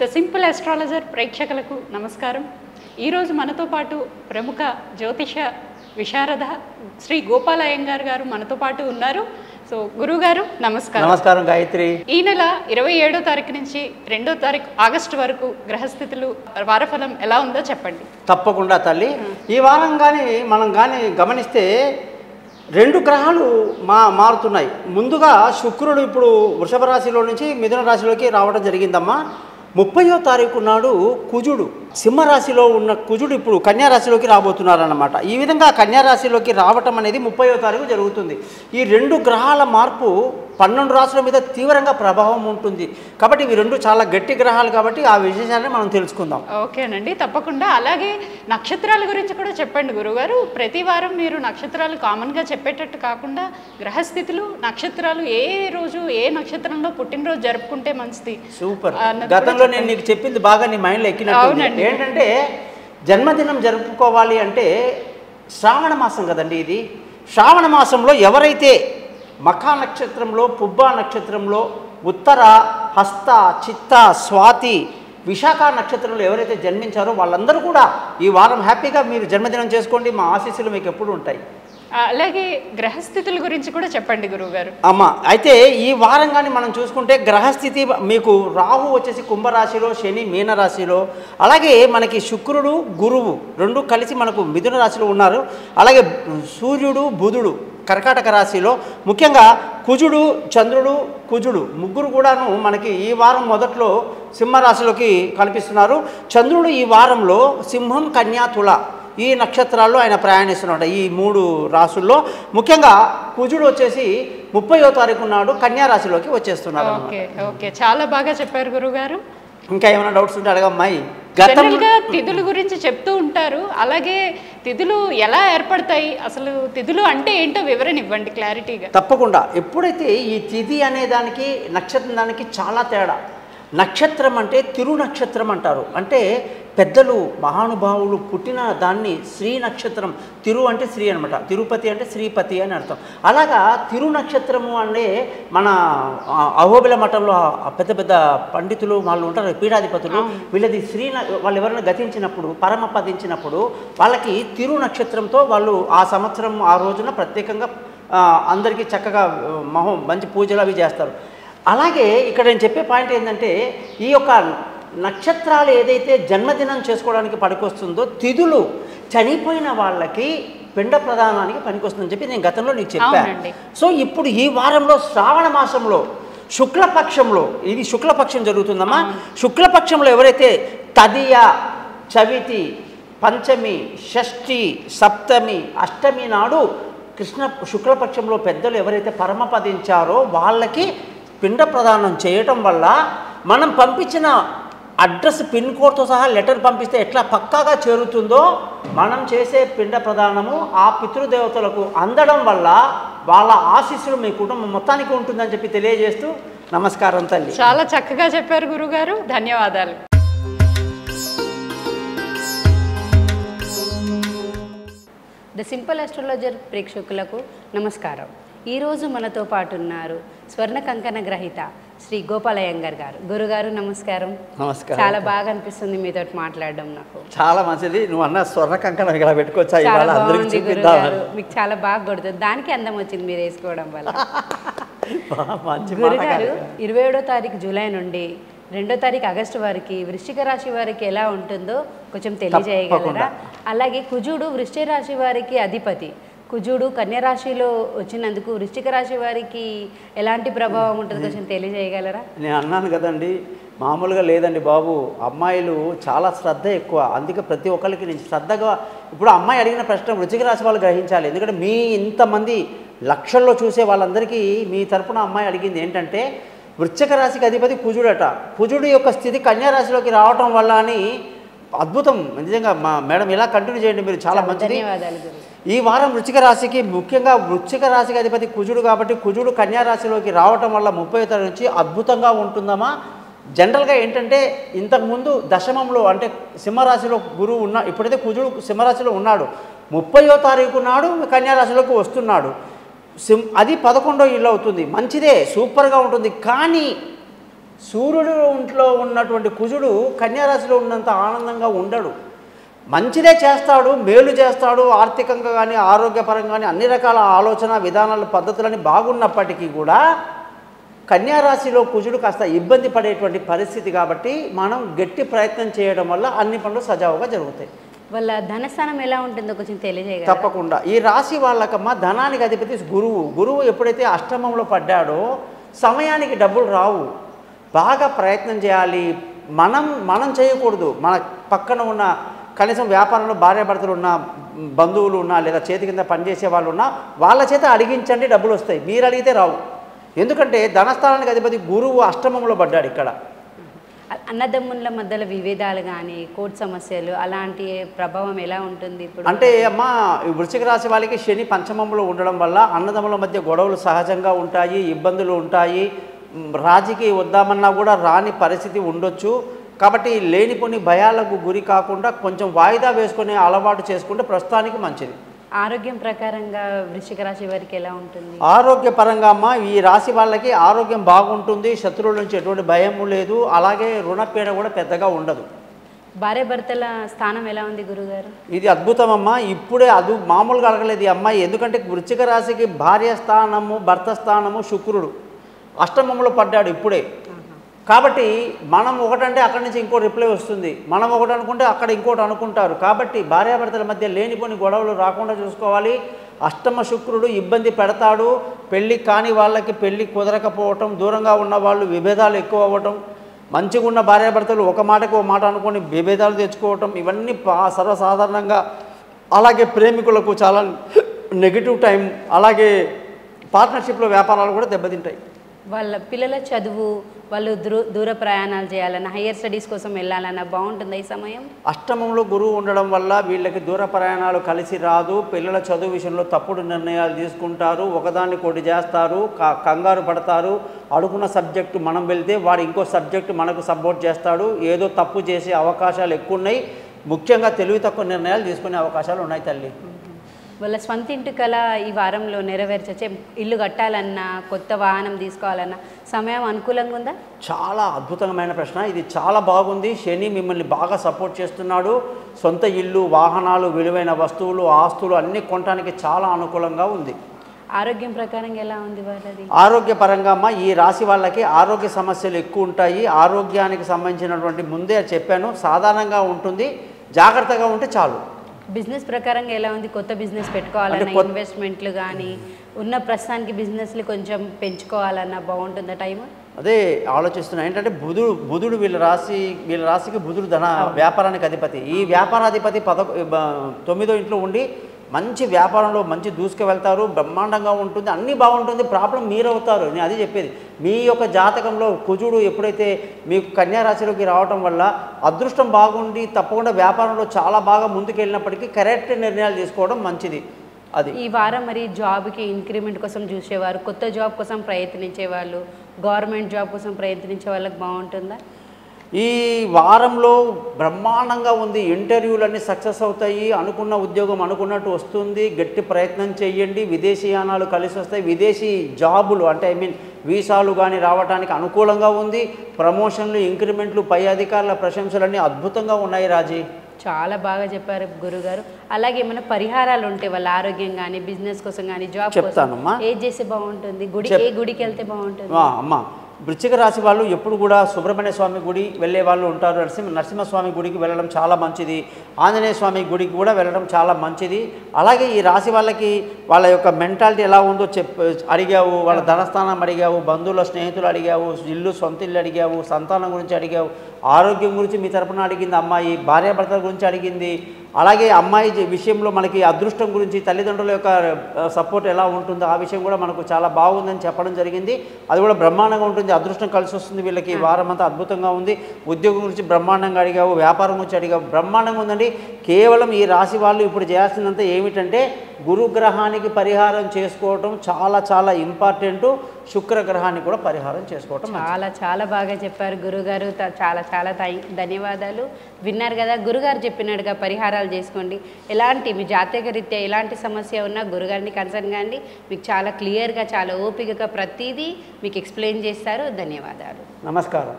The simple astrologer ప్రేక్షకులకు నమస్కారం. ఈరోజు మనతో పాటు ప్రముఖ జ్యోతిష విశారద శ్రీ గోపాల అయ్యంగార్ గారు మనతో పాటు ఉన్నారు. సో గురుగారు నమస్కారం. నమస్కారం గాయత్రి. ఈ నెల 27వ తారీఖు నుంచి 2వ తారీఖు ఆగస్టు వరకు గ్రహస్థితులు వారఫలం ఎలా ఉందో చెప్పండి. తప్పకుండా తల్లి. ఈ వారం మనం గమనిస్తే 2 గ్రహాలు మారుతున్నాయి. ముందుగా శుక్రుడు ఇప్పుడు వృషభ రాశిలో నుంచి మిథున రాశిలోకి రావడం జరిగిందమ్మా. 30వ తారీఖు నాడు కుజుడు సింహరాశిలో ఉన్న కుజుడు ఇప్పుడు కన్యారాశిలోకి రాబోతున్నారన్నమాట. ఈ విధంగా కన్యారాశిలోకి రావటం అనేది 30వ తారీఖు జరుగుతుంది. ఈ 2 గ్రహాల మార్పు 12 రాశుల మీద తీవ్రంగా ప్రభావం ఉంటుంది. కాబట్టి ఇవి 2 చాలా గట్టి గ్రహాలు కాబట్టి ఆ విశేషాన్ని మనం తెలుసుకుందాం. ఓకేనండి, తప్పకుండా. అలాగే నక్షత్రాల గురించి కూడా చెప్పండి గురుగారు. ప్రతి వారం మీరు నక్షత్రాలు కామన్గా చెప్పేటట్టు కాకుండా గ్రహస్థితులు, నక్షత్రాలు ఏ రోజు ఏ నక్షత్రంలో పుట్టినరోజు జరుపుకుంటే మంచిది. సూపర్. గతంలో నేను నీకు చెప్పింది బాగా నీ మైండ్లో ఎక్కినట్టు. ఏంటంటే జన్మదినం జరుపుకోవాలి అంటే శ్రావణ మాసం కదండి. ఇది శ్రావణ మాసంలో ఎవరైతే మఖా నక్షత్రంలో, పుబ్బా నక్షత్రంలో, ఉత్తర, హస్త, చిత్త, స్వాతి, విశాఖ నక్షత్రంలో ఎవరైతే జన్మించారో వాళ్ళందరూ కూడా ఈ వారం హ్యాపీగా మీరు జన్మదినం చేసుకోండి. మా ఆశీస్సులు మీకు ఎప్పుడు ఉంటాయి. అలాగే గ్రహస్థితుల గురించి కూడా చెప్పండి గురువుగారు. అమ్మా, అయితే ఈ వారం కానీ మనం చూసుకుంటే గ్రహస్థితి మీకు రాహు వచ్చేసి కుంభరాశిలో, శని మీనరాశిలో, అలాగే మనకి శుక్రుడు గురువు 2 కలిసి మనకు మిథున రాశిలో ఉన్నారు. అలాగే సూర్యుడు బుధుడు కర్కాటక రాశిలో, ముఖ్యంగా కుజుడు చంద్రుడు కుజుడు ముగ్గురు కూడాను మనకి ఈ వారం మొదట్లో సింహరాశిలోకి కనిపిస్తున్నారు. చంద్రుడు ఈ వారంలో సింహం, కన్యా, తుల ఈ నక్షత్రాల్లో ఆయన ప్రయాణిస్తున్నాడు. ఈ 3 రాశుల్లో ముఖ్యంగా కుజుడు వచ్చేసి 30వ తారీఖు నాడు కన్యా రాశిలోకి వచ్చేస్తున్నారు. ఓకే, చాలా బాగా చెప్పారు గురుగారు. ఇంకా ఏమైనా డౌట్స్ ఉంటే అడగమ్మాయి. జనరల్గా తిథుల గురించి చెప్తూ ఉంటారు. అలాగే తిథులు ఎలా ఏర్పడతాయి, అసలు తిథులు అంటే ఏంటో వివరణ ఇవ్వండి క్లారిటీగా. తప్పకుండా. ఎప్పుడైతే ఈ తిథి అనే దానికి నక్షత్రం దానికి చాలా తేడా. నక్షత్రం అంటే తిరు నక్షత్రం అంటారు. అంటే పెద్దలు మహానుభావులు పుట్టిన దాన్ని శ్రీ నక్షత్రం. తిరు అంటే శ్రీ అనమాట, తిరుపతి అంటే శ్రీపతి అని అర్థం. అలాగా తిరు నక్షత్రము అంటే మన అహోబిల మఠంలో పెద్ద పెద్ద పండితులు వాళ్ళు ఉంటారు, పీఠాధిపతులు. వీళ్ళది వాళ్ళు ఎవరైనా గతించినప్పుడు, పరమపదించినప్పుడు వాళ్ళకి తిరు నక్షత్రంతో వాళ్ళు ఆ సంవత్సరం ఆ రోజున ప్రత్యేకంగా అందరికీ చక్కగా మంచి పూజలు అవి చేస్తారు. అలాగే ఇక్కడ నేను చెప్పే పాయింట్ ఏంటంటే ఈ యొక్క నక్షత్రాలు ఏదైతే జన్మదినం చేసుకోవడానికి పనికొస్తుందో తిథులు చనిపోయిన వాళ్ళకి పిండ ప్రదానానికి పనికొస్తుందని చెప్పి నేను గతంలో నీకు చెప్పాను. సో ఇప్పుడు ఈ వారంలో శ్రావణ మాసంలో శుక్లపక్షంలో, ఇది శుక్లపక్షం జరుగుతుందమ్మా. శుక్లపక్షంలో ఎవరైతే తదియ, చవితి, పంచమి, షష్ఠి, సప్తమి, అష్టమి నాడు శుక్లపక్షంలో పెద్దలు ఎవరైతే పరమపదించారో వాళ్ళకి పిండ ప్రదానం చేయటం వల్ల మనం పంపించిన అడ్రస్ పిన్ కోడ్తో సహా లెటర్ పంపిస్తే ఎట్లా పక్కాగా చేరుతుందో మనం చేసే పిండ ప్రదానము ఆ పితృదేవతలకు అందడం వల్ల వాళ్ళ ఆశీస్సులు మీ కుటుంబం మొత్తానికి ఉంటుందని చెప్పి తెలియజేస్తూ నమస్కారం తల్లి. చాలా చక్కగా చెప్పారు గురుగారు, ధన్యవాదాలు. ద సింపుల్ అస్ట్రాలజర్ ప్రేక్షకులకు నమస్కారం. ఈరోజు మనతో పాటు ఉన్నారు స్వర్ణ కంకణ గ్రహీత శ్రీ గోపాల అయ్యంగార్ గారు. గురుగారు నమస్కారం. నమస్కారం. చాలా బాగా అనిపిస్తుంది మీతో మాట్లాడడం. నాకు చాలా మంచిది. నువ్వు అన్న స్వర్ణ కంకణ ఇలా పెట్టుకోవచ్చా? మీకు చాలా బాగా కొడుతుంది, దానికి అందం వచ్చింది మీరు వేసుకోవడం వల్ల. గురుగారు 27వ తారీఖు జూలై నుండి 2వ తారీఖు ఆగస్టు వారికి వృశ్చిక రాశి వారికి ఎలా ఉంటుందో కొంచెం తెలియజేయగలరా? అలాగే కుజుడు వృశ్చిక రాశి వారికి అధిపతి. కుజుడు కన్యరాశిలో వచ్చినందుకు వృశ్చిక రాశి వారికి ఎలాంటి ప్రభావం ఉంటుంది కొంచెం తెలియజేయగలరా? నేను అన్నాను కదండి, మామూలుగా లేదండి బాబు. అమ్మాయిలు చాలా శ్రద్ధ ఎక్కువ. అందుకే ప్రతి ఒక్కరికి నేను శ్రద్ధగా ఇప్పుడు అమ్మాయి అడిగిన ప్రశ్న వృశ్చిక రాశి వాళ్ళు గ్రహించాలి. ఎందుకంటే మీ ఇంతమంది లక్షల్లో చూసే వాళ్ళందరికీ మీ తరపున అమ్మాయి అడిగింది ఏంటంటే వృశ్చిక రాశికి అధిపతి కుజుడట. కుజుడు యొక్క స్థితి కన్యారాశిలోకి రావటం వల్ల అని అద్భుతం. నిజంగా మా మేడం ఇలా కంటిన్యూ చేయండి, మీరు చాలా మంచిది. ఈ వారం వృశ్చిక రాశికి ముఖ్యంగా వృశ్చిక రాశికి అధిపతి కుజుడు కాబట్టి కుజుడు కన్యారాశిలోకి రావటం వల్ల 30వ తారీఖు నుంచి అద్భుతంగా ఉంటుందమ్మా. జనరల్గా ఏంటంటే ఇంతకుముందు దశమంలో అంటే సింహరాశిలో గురువు ఇప్పుడైతే కుజుడు సింహరాశిలో ఉన్నాడు. 30వ తారీఖు నాడు కన్యారాశిలోకి వస్తున్నాడు. అది 11వ ఇల్లు అవుతుంది. మంచిదే, సూపర్గా ఉంటుంది. కానీ సూర్యుడు ఇంట్లో ఉన్నటువంటి కుజుడు కన్యారాశిలో ఉన్నంత ఆనందంగా ఉండడు. మంచిదే చేస్తాడు, మేలు చేస్తాడు, ఆర్థికంగా కానీ ఆరోగ్యపరంగా కానీ అన్ని రకాల ఆలోచన విధానాలు పద్ధతులని బాగున్నప్పటికీ కూడా కన్యారాశిలో కుజుడు కాస్త ఇబ్బంది పడేటువంటి పరిస్థితి. కాబట్టి మనం గట్టి ప్రయత్నం చేయడం వల్ల అన్ని పనులు సజావుగా జరుగుతాయి. వాళ్ళ ధనస్థానం ఎలా ఉంటుందో కొంచెం తెలియజేయగలరా? తప్పకుండా. ఈ రాశి వాళ్ళకమ్మ ధనానికి అధిపతి గురువు ఎప్పుడైతే అష్టమంలో పడ్డాడో సమయానికి డబ్బులు రావు. బాగా ప్రయత్నం చేయాలి. మనం చేయకూడదు. మన పక్కన ఉన్న కనీసం వ్యాపారంలో భార్యాభర్తలు ఉన్న బంధువులు ఉన్నా లేదా చేతి కింద పనిచేసే వాళ్ళు ఉన్నా వాళ్ళ చేత అడిగించండి, డబ్బులు వస్తాయి. మీరు అడిగితే రావు. ఎందుకంటే ధనస్థానానికి అధిపతి గురువు అష్టమంలో పడ్డాడు. ఇక్కడ అన్నదమ్ముల మధ్యలో విభేదాలు కానీ కోర్టు సమస్యలు అలాంటి ప్రభావం ఎలా ఉంటుంది ఇప్పుడు? అంటే అమ్మ వృశ్చిక రాశి వాళ్ళకి శని పంచమంలో ఉండడం వల్ల అన్నదమ్ముల మధ్య గొడవలు సహజంగా ఉంటాయి, ఇబ్బందులు ఉంటాయి. రాజీకి వద్దామన్నా కూడా రాని పరిస్థితి ఉండొచ్చు. కాబట్టి లేనిపోని భయాలకు గురి కాకుండా కొంచెం వాయిదా వేసుకునే అలవాటు చేసుకుంటే ప్రస్తుతానికి మంచిది. ఆరోగ్యం ప్రకారంగా వృశ్చిక రాశి వారికి ఎలా ఉంటుంది? ఆరోగ్యపరంగా అమ్మ ఈ రాశి వాళ్ళకి ఆరోగ్యం బాగుంటుంది. శత్రువుల నుంచి ఎటువంటి భయం లేదు. అలాగే రుణపీడ కూడా పెద్దగా ఉండదు. భార్యాభర్తల స్థానం ఎలా ఉంది గురుగారు? ఇది అద్భుతం అమ్మ. ఇప్పుడే మామూలుగా అడగలేదు ఈ అమ్మాయి. ఎందుకంటే వృశ్చిక రాశికి భార్య స్థానము భర్త స్థానము శుక్రుడు అష్టమంలో పడ్డాడు ఇప్పుడే. కాబట్టి మనం ఒకటంటే అక్కడి నుంచి ఇంకో రిప్లై వస్తుంది. మనం ఒకటి అనుకుంటే అక్కడ ఇంకోటి అనుకుంటారు. కాబట్టి భార్యాభర్తల మధ్య లేనిపోని గొడవలు రాకుండా చూసుకోవాలి. అష్టమ శుక్రుడు ఇబ్బంది పెడతాడు. పెళ్ళి కాని వాళ్ళకి పెళ్ళి కుదరకపోవటం, దూరంగా ఉన్న వాళ్ళు విభేదాలు ఎక్కువ అవ్వటం, మంచిగా ఉన్న భార్యాభర్తలు ఒక మాటకు ఒక మాట అనుకొని విభేదాలు తెచ్చుకోవటం, ఇవన్నీ సర్వసాధారణంగా. అలాగే ప్రేమికులకు చాలా నెగిటివ్ టైం. అలాగే పార్ట్నర్షిప్లో వ్యాపారాలు కూడా దెబ్బతింటాయి. వాళ్ళ పిల్లల చదువు, వాళ్ళు దూర ప్రయాణాలు చేయాలన్నా, హయ్యర్ స్టడీస్ కోసం వెళ్ళాలన్నా బాగుంటుంది ఈ సమయం? అష్టమంలో గురువు ఉండడం వల్ల వీళ్ళకి దూర ప్రయాణాలు కలిసి రాదు. పిల్లల చదువు విషయంలో తప్పుడు నిర్ణయాలు తీసుకుంటారు. ఒకదాన్ని కొట్టి చేస్తారు, కంగారు పడతారు. అడుగున్న సబ్జెక్టు మనం వెళ్తే వాడు ఇంకో సబ్జెక్టు మనకు సపోర్ట్ చేస్తాడు. ఏదో తప్పు చేసే అవకాశాలు ఎక్కువ ఉన్నాయి. ముఖ్యంగా తెలివి తక్కువ నిర్ణయాలు తీసుకునే అవకాశాలు ఉన్నాయి తల్లి. వాళ్ళ స్వంత ఇంటి కళ ఈ వారంలో నెరవేర్చే, ఇల్లు కట్టాలన్నా కొత్త వాహనం తీసుకోవాలన్నా సమయం అనుకూలంగా ఉందా? చాలా అద్భుతమైన ప్రశ్న. ఇది చాలా బాగుంది. శని మిమ్మల్ని బాగా సపోర్ట్ చేస్తున్నాడు. సొంత ఇల్లు, వాహనాలు, విలువైన వస్తువులు, ఆస్తులు అన్నీ కొనడానికి చాలా అనుకూలంగా ఉంది. ఆరోగ్యం ప్రకారం ఎలా ఉంది వాళ్ళది? ఆరోగ్యపరంగా అమ్మ ఈ రాశి వాళ్ళకి ఆరోగ్య సమస్యలు ఎక్కువ ఉంటాయి. ఆరోగ్యానికి సంబంధించినటువంటి ముందే చెప్పాను, సాధారణంగా ఉంటుంది. జాగ్రత్తగా ఉంటే చాలు. బిజినెస్ ప్రకారంగా ఎలా ఉంది? కొత్త బిజినెస్ పెట్టుకోవాలన్నా, ఇన్వెస్ట్మెంట్లు కానీ ఉన్న ప్రస్తుతానికి బిజినెస్లు కొంచెం పెంచుకోవాలన్నా బాగుంటుందా టైం? అదే ఆలోచిస్తున్నా. ఏంటంటే బుధుడు వీళ్ళ రాశికి బుధుడు ధన వ్యాపారానికి అధిపతి. ఈ వ్యాపారాధిపతి 9వ ఇంట్లో ఉండి మంచి వ్యాపారంలో మంచి దూసుకు వెళ్తారు. బ్రహ్మాండంగా ఉంటుంది, అన్నీ బాగుంటుంది. ప్రాబ్లం మీరవుతారు. నేను అది చెప్పేది. మీ యొక్క జాతకంలో కుజుడు ఎప్పుడైతే మీకు కన్యారాశిలోకి రావటం వల్ల అదృష్టం బాగుండి తప్పకుండా వ్యాపారంలో చాలా బాగా ముందుకు వెళ్ళినప్పటికీ కరెక్ట్ నిర్ణయాలు తీసుకోవడం మంచిది. అది ఈ వారం మరి జాబ్కి ఇంక్రిమెంట్ కోసం చూసేవారు, కొత్త జాబ్ కోసం ప్రయత్నించే వాళ్ళు, గవర్నమెంట్ జాబ్ కోసం ప్రయత్నించే వాళ్ళకి బాగుంటుందా? ఈ వారంలో బ్రహ్మాండంగా ఉంది. ఇంటర్వ్యూలన్నీ సక్సెస్ అవుతాయి. అనుకున్న ఉద్యోగం అనుకున్నట్టు వస్తుంది. గట్టి ప్రయత్నం చేయండి. విదేశీయానాలు కలిసి వస్తాయి. విదేశీ జాబులు అంటే వీసాలు కానీ రావడానికి అనుకూలంగా ఉంది. ప్రమోషన్లు, ఇంక్రిమెంట్లు, పై అధికారుల ప్రశంసలన్నీ అద్భుతంగా ఉన్నాయి రాజీ. చాలా బాగా చెప్పారు గురుగారు. అలాగే ఏమైనా పరిహారాలు ఉంటే వాళ్ళ ఆరోగ్యం కానీ, బిజినెస్ కోసం కానీ, జాబ్ చెప్తానమ్మా. ఏం చేస్తే బాగుంటుంది? ఏ గుడికి వెళ్తే బాగుంటుంది? అమ్మా వృశ్చిక రాశి వాళ్ళు ఎప్పుడు కూడా సుబ్రహ్మణ్య స్వామి గుడి వెళ్ళే వాళ్ళు ఉంటారు. నరసింహస్వామి గుడికి వెళ్ళడం చాలా మంచిది. ఆంజనేయ స్వామి గుడికి కూడా వెళ్ళడం చాలా మంచిది. అలాగే ఈ రాశి వాళ్ళకి వాళ్ళ యొక్క మెంటాలిటీ ఎలా ఉందో అడిగావు. వాళ్ళ ధనస్థానం అడిగావు, బంధువుల స్నేహితులు అడిగావు, సొంత ఇల్లు అడిగావు, సంతానం గురించి అడిగావు, ఆరోగ్యం గురించి మీ తరపున అడిగింది అమ్మాయి, భార్యాభర్తల గురించి అడిగింది. అలాగే అమ్మాయి విషయంలో మనకి అదృష్టం గురించి, తల్లిదండ్రుల యొక్క సపోర్ట్ ఎలా ఉంటుందో ఆ విషయం కూడా మనకు చాలా బాగుందని చెప్పడం జరిగింది. అది కూడా బ్రహ్మాండంగా ఉంటుంది. అదృష్టం కలిసి వస్తుంది వీళ్ళకి. ఈ వారం అంతా అద్భుతంగా ఉంది. ఉద్యోగం గురించి బ్రహ్మాండంగా అడిగావు, వ్యాపారం గురించి అడిగావు, బ్రహ్మాండంగా ఉందండి. కేవలం ఈ రాశి వాళ్ళు ఇప్పుడు చేయాల్సిందంతా ఏమిటంటే గురుగ్రహానికి పరిహారం చేసుకోవటం చాలా చాలా ఇంపార్టెంట్. శుక్రగ్రహాన్ని కూడా పరిహారం చేసుకోవటం చాలా బాగా చెప్పారు గురుగారు. చాలా ధన్యవాదాలు. విన్నారు కదా, గురుగారు చెప్పినట్టుగా పరిహారాలు పరిహారాలు చేసుకోండి. ఎలాంటి మీ జాతక రీత్యా ఎలాంటి సమస్య ఉన్నా గురుగారిని కన్సర్న్ కాండి. మీకు చాలా క్లియర్గా చాలా ఓపికగా ప్రతిదీ మీకు ఎక్స్ప్లెయిన్ చేస్తారు. ధన్యవాదాలు. నమస్కారం.